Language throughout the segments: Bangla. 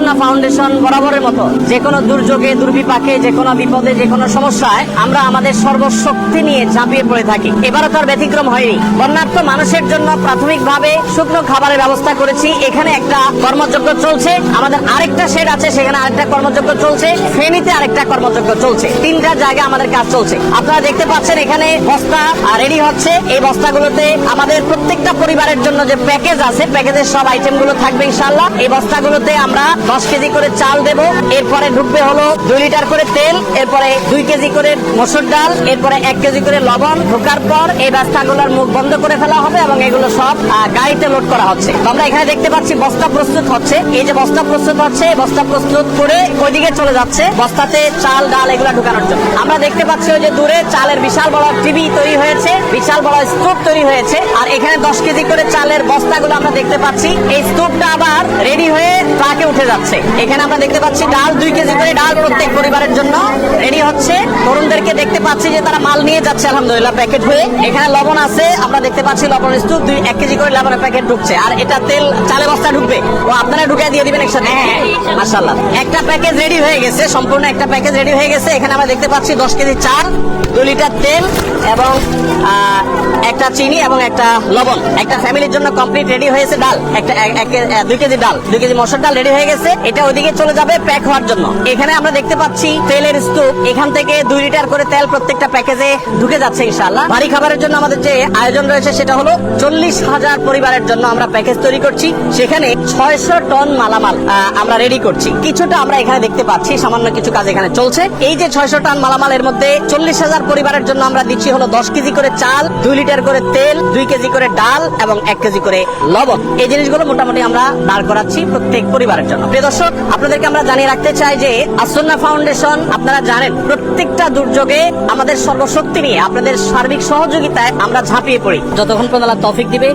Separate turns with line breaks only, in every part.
আসন্না ফাউন্ডেশন বরাবরের মতো যে কোনো দুর্যোগে, দুর্বিপাকে, যে কোনো বিপদে, যে কোনো সমস্যায় আমরা আমাদের সর্বশক্তি নিয়ে ঝাঁপিয়ে পড়ে থাকি। এবারও তার ব্যতিক্রম হয়নি। বন্যার্থ মানুষের জন্য প্রাথমিকভাবে শুকনো খাবারের ব্যবস্থা করেছি। এখানে একটা কর্মযজ্ঞ চলছে, আমাদের আরেকটা শেড আছে, সেখানে আরেকটা কর্মযজ্ঞ চলছে, ফেনীতে আরেকটা কর্মযজ্ঞ চলছে। তিনটা জায়গায় আমাদের কাজ চলছে। আপনারা দেখতে পাচ্ছেন এখানে বস্তা রেডি হচ্ছে। এই বস্তাগুলোতে আমাদের প্রত্যেকটা পরিবারের জন্য যে প্যাকেজ আছে, প্যাকেজের সব আইটেম গুলো থাকবে ইনশাআল্লাহ। এই বস্তাগুলোতে আমরা 10 কেজি করে চাল দেব, এরপরে ঢুকবে হলো 2 লিটার করে তেল, এরপরে 2 কেজি করে মসুর ডাল, এরপরে 1 কেজি করে লবণ। ঢোকার পর এই বস্তাগুলোর মুখ বন্ধ করে ফেলা হবে এবং এগুলো সব গাড়িতে লোড করা হচ্ছে। আমরা এখানে দেখতে পাচ্ছি বস্তা প্রস্তুত হচ্ছে। এই যে বস্তা প্রস্তুত হচ্ছে, বস্তা প্রস্তুত করে ওইদিকে চলে যাচ্ছে বস্তাতে চাল ডাল এগুলো ঢুকানোর জন্য। আমরা দেখতে পাচ্ছি ওই যে দূরে চালের বিশাল বড় টিভি তৈরি হয়েছে, বিশাল বড় স্তূপ তৈরি হয়েছে। আর এখানে 10 কেজি করে চালের বস্তাগুলো আমরা দেখতে পাচ্ছি। এই স্তূপটা আবার রেডি হয়ে ট্রাকে উঠে যাচ্ছে। এখানে আমরা দেখতে পাচ্ছি ডাল 2 কেজি করে ডাল প্রত্যেক পরিবারের জন্য রেডি হচ্ছে। তরুণদেরকে দেখতে পাচ্ছি যে তারা মাল নিয়ে যাচ্ছে আলহামদুলিল্লাহ প্যাকেট হয়ে। এখানে লবণ আছে, আমরা দেখতে পাচ্ছি লবণের স্তূপ 1 কেজি করে লবণের প্যাকেট ঢুকছে। আর এটা তেল চালে বস্তা ঢুকবে, ও আপনারা ঢুকিয়ে দিয়ে দিবেন একসাথে। মাশাআল্লাহ, একটা প্যাকেজ রেডি হয়ে গেছে, সম্পূর্ণ একটা প্যাকেজ রেডি হয়ে গেছে। এখানে আমরা দেখতে পাচ্ছি 10 কেজি চাল, 2 লিটার তেল এবং একটা চিনি এবং একটা লবণ। একটা ফ্যামিলির জন্য কমপ্লিট রেডি হয়েছে। ডাল একটা 2 কেজি ডাল, 2 কেজি মসুর ডাল রেডি হয়ে গেছে। এটা ওইদিকে চলে যাবে প্যাক হওয়ার জন্য। এখানে আমরা দেখতে পাচ্ছি তেলের স্তূপ, এখান থেকে 2 লিটার করে তেল প্রত্যেকটা প্যাকেজে ঢুকে যাচ্ছে ইনশাআল্লাহ। ভারী খাবারের জন্য আমাদের যে আয়োজন রয়েছে সেটা হলো 40,000 পরিবারের জন্য আমরা প্যাকেজ তৈরি করছি। সেখানে 600 টন মালামাল আমরা রেডি করছি। কিছুটা আমরা এখানে দেখতে পাচ্ছি, সামান্য কিছু কাজ এখানে চলছে। এই যে 600 টন মালামালের মধ্যে 40,000 পরিবারের জন্য আমরা দিচ্ছি হলো 10 কেজি করে চাল, 2 লিটার করে তেল, 2 কেজি করে ডাল এবং 1 কেজি করে লবণ। এই জিনিসগুলো মোটামুটি আমরা দাঁড় করাচ্ছি প্রত্যেক পরিবারের জন্য। প্রিয় দর্শক, আপনাদেরকে আমরা জানিয়ে রাখতে চাই যে আসন্না ফাউন্ডেশন, আপনারা জানেন প্রত্যেকটা দুর্যোগে আমাদের সর্বশক্তি নিয়ে আপনাদের সার্বিক সহযোগিতায় আমরা ঝাঁপিয়ে পড়ি। যতক্ষণ পর্যন্ত আল্লাহ তৌফিক দিবে,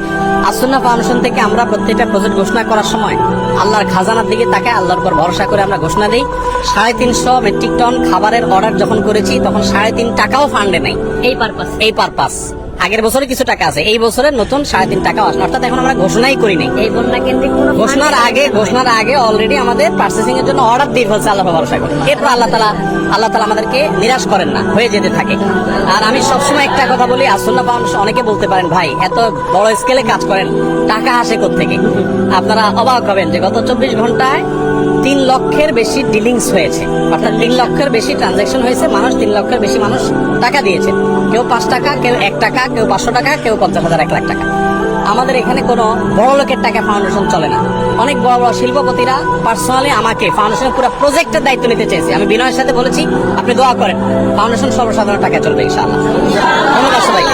আসন্না ফাউন্ডেশন থেকে আমরা প্রত্যেকটা প্রজেক্ট ঘোষণা করার সময় আল্লাহর খাজানার দিকে তাকায়, আল্লাহর উপর ভরসা করে আমরা ঘোষণা দিই। 350 মেট্রিক টন খাবারের অর্ডার যখন করেছি তখন 3.5 টাকাও ফান্ডে নাই। এই পারপাস আগের বছরে কিছু টাকা আছে, এই বছরের নতুন 3.5 টাকা আসলো। অর্থাৎ এখন আমরা ঘোষণাই করি নাই। এই বন্যা কেন্দ্রিক ঘোষণার আগে অলরেডি আমাদের পার্চেসিং এর জন্য অর্ডার দিয়ে ফেলছে আল্লাহ ভরসা করে। এরপর আল্লাহ তাআলা আমাদেরকে নিরাশ করেন না, হয়ে যেতে থাকে। আর আমি সবসময় একটা কথা বলি, আসন্না ফাউন্ডেশন, অনেকে বলতে পারেন ভাই এত বড় স্কেলে কাজ করেন, টাকা আসে কোত্থেকে? আপনারা অবাক হবেন যে গত 24 ঘন্টায় 3 লক্ষের বেশি ডিলিংস হয়েছে, অর্থাৎ 3 লক্ষের বেশি ট্রানজাকশন হয়েছে। 3 লক্ষের বেশি মানুষ টাকা দিয়েছে। কেউ 5 টাকা, কেউ 1 টাকা, কেউ 500 টাকা, কেউ 50,000, 1 লাখ টাকা। আমাদের এখানে কোনো বড় লোকের টাকা ফাউন্ডেশন চলে না। অনেক বড় বড় শিল্পপতিরা পার্সোনালি আমাকে ফাউন্ডেশনের পুরো প্রজেক্টের দায়িত্ব নিতে চেয়েছে। আমি বিনয়ের সাথে বলেছি আপনি দোয়া করেন, ফাউন্ডেশন সর্বসাধারণ টাকা চলবে ইনশাআল্লাহ। ধন্যবাদ সবাইকে।